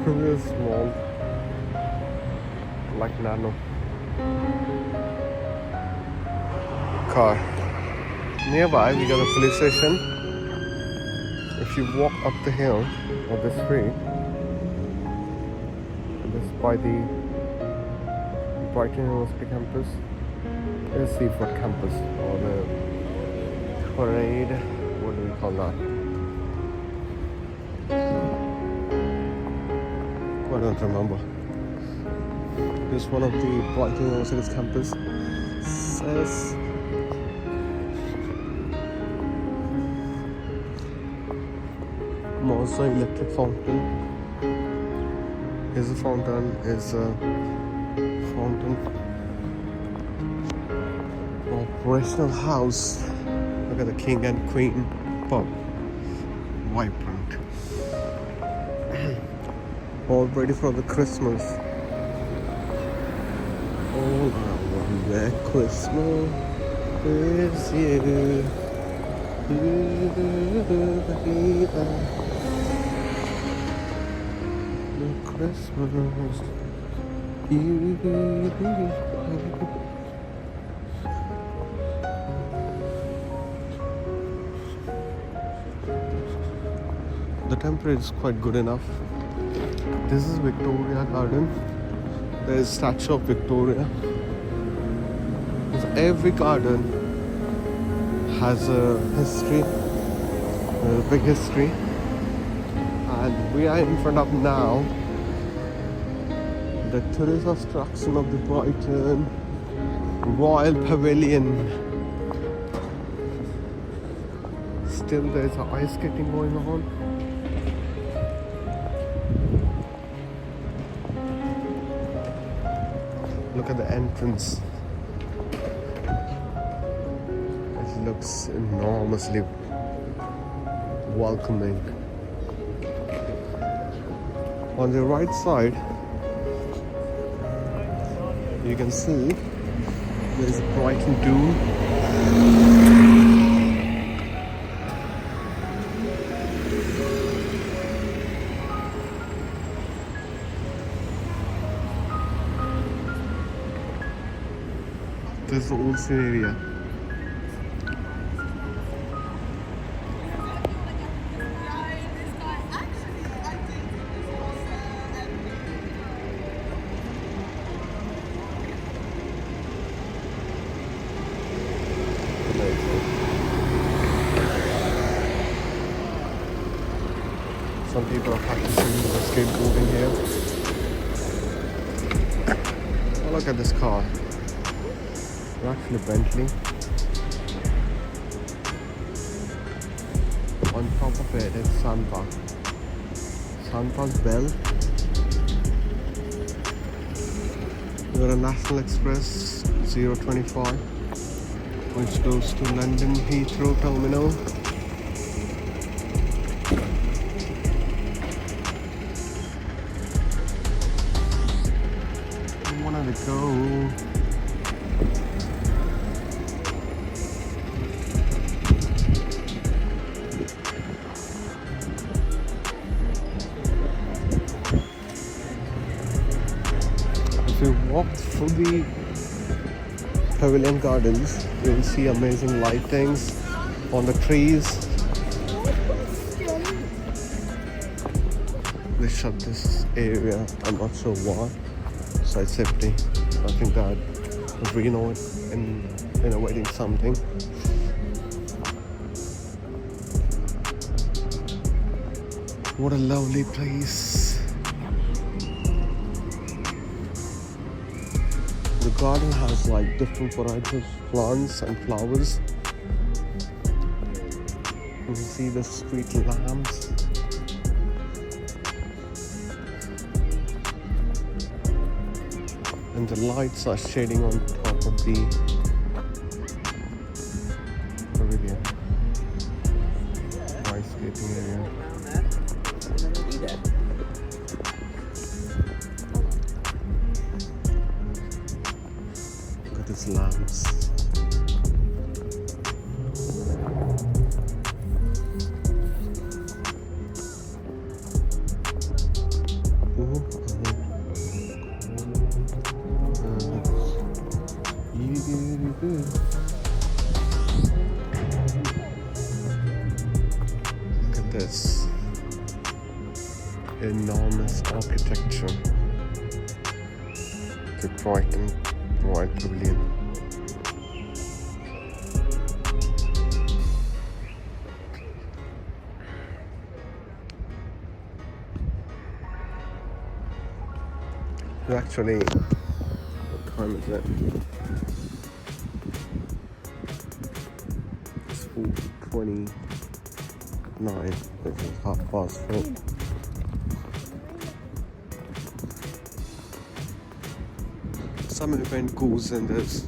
Real small, like nano car. Nearby we got a police station. If you walk up the hill or the street, this is by the Brighton University campus, the Seaford campus, or the parade, what do we call that? I don't remember. This is one of the Brighton University's campus. Says Moza electric fountain. Here's a fountain, is a fountain. Operational house. Look at the king and queen pub. Vibrant. All ready for the Christmas. All I want at Christmas is you. Christmas, the temperature is quite good enough. This is Victoria Garden. There is statue of Victoria. Every garden has a history, a big history, and we are in front of now the tourist attraction of the Brighton Royal Pavilion. Still there's ice skating going on. Look at the entrance. It looks enormously welcoming. On the right side, you can see there's Brighton Dune. This is the ocean area. Some people are practicing the skateboarding here. Oh, look at this car. It's actually Bentley. On top of it is Santa. Santa's bell. We're on National Express 025, which goes to London Heathrow Terminal. Go. If you walk through the Pavilion Gardens, you will see amazing lightings on the trees. They shut this area, I'm not sure why. Site safety. I think that innovating something. What a lovely place. The garden has like different varieties of plants and flowers. You can see the street lamps. And the lights are shading on top of the pavilion. Ice skating area. Look at these lamps. this enormous architecture, the Brighton Royal Pavilion. Actually, what time is it? It's 4:29. This is 4:30. Some event goes in this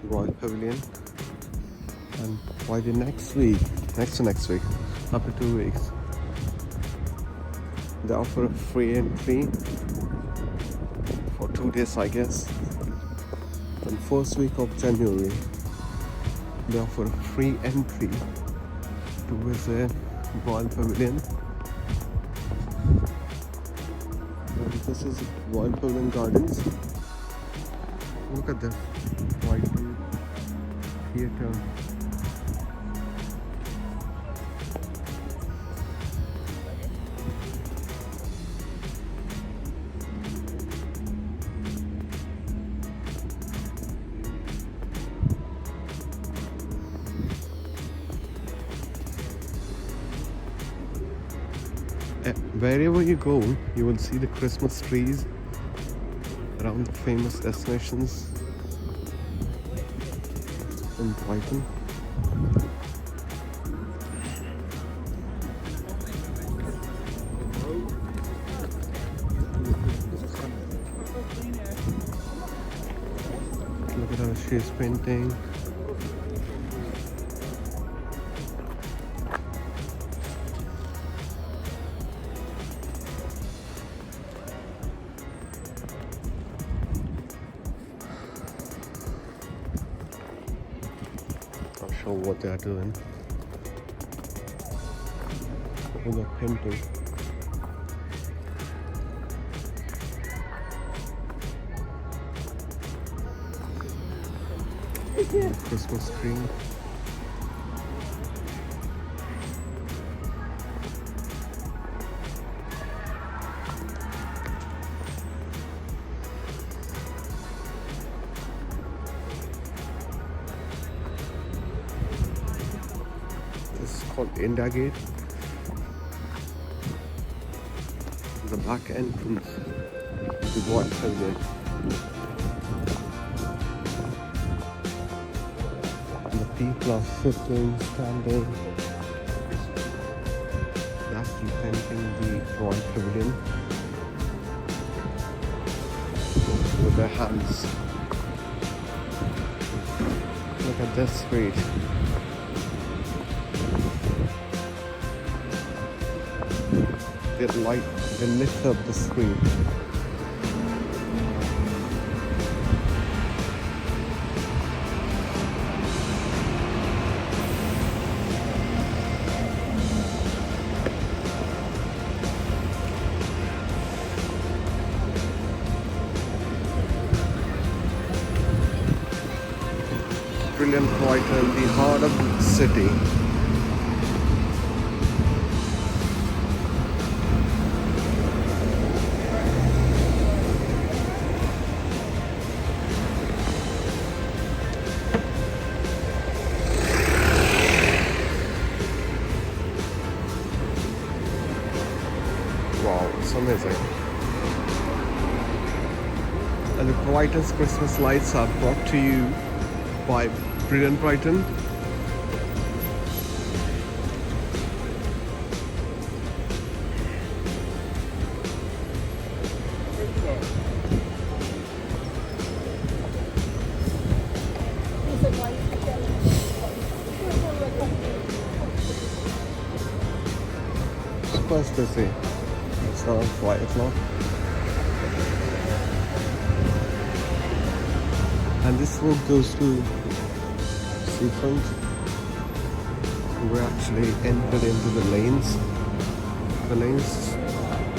Royal Pavilion, and by the next week, after 2 weeks, they offer a free entry for 2 days, I guess. And first week of January, they offer a free entry to visit Royal Pavilion. And this is Royal Pavilion Gardens. Look at this Brighton theatre. Wherever you go, you will see the Christmas trees around the famous destinations in Brighton. Look at how she's painting. Not sure what they are doing. They're painting. Christmas tree. This is called India Gate. The back entrance to the Royal Pavilion. People are sitting, standing, that's representing the Royal Pavilion with their hands. Look at this street. They lit up the street. Brilliant Brighton, the heart of the city. Wow, it's amazing. And the Brighton's Christmas lights are brought to you by Brilliant Brighton. Supposed to see. It's not 5 o'clock. And this road goes to seafront. We're actually entered into the Laines. The Laines,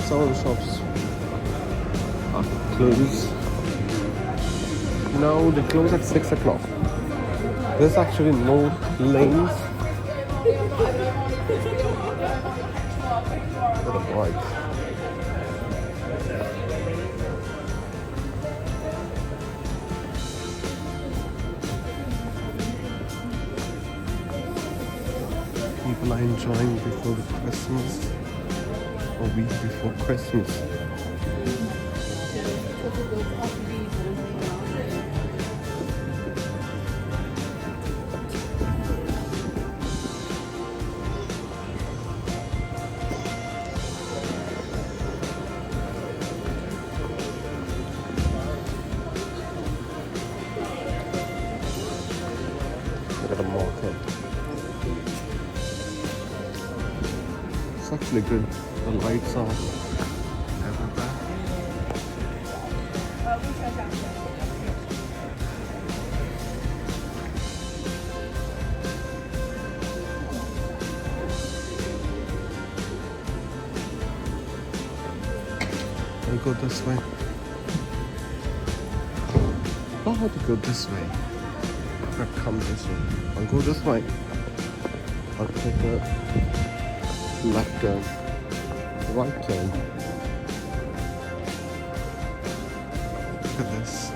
some of the shops are closed. No, they close at 6 o'clock. There's actually no Laines Look at the lights. People are enjoying before the Christmas, or week before Christmas. Look at the market. It's actually good. The lights are everywhere. I'll go this way. I'll have to go this way. Or come this way. I'll go this way. I'll take a left turn, right turn. Look at this.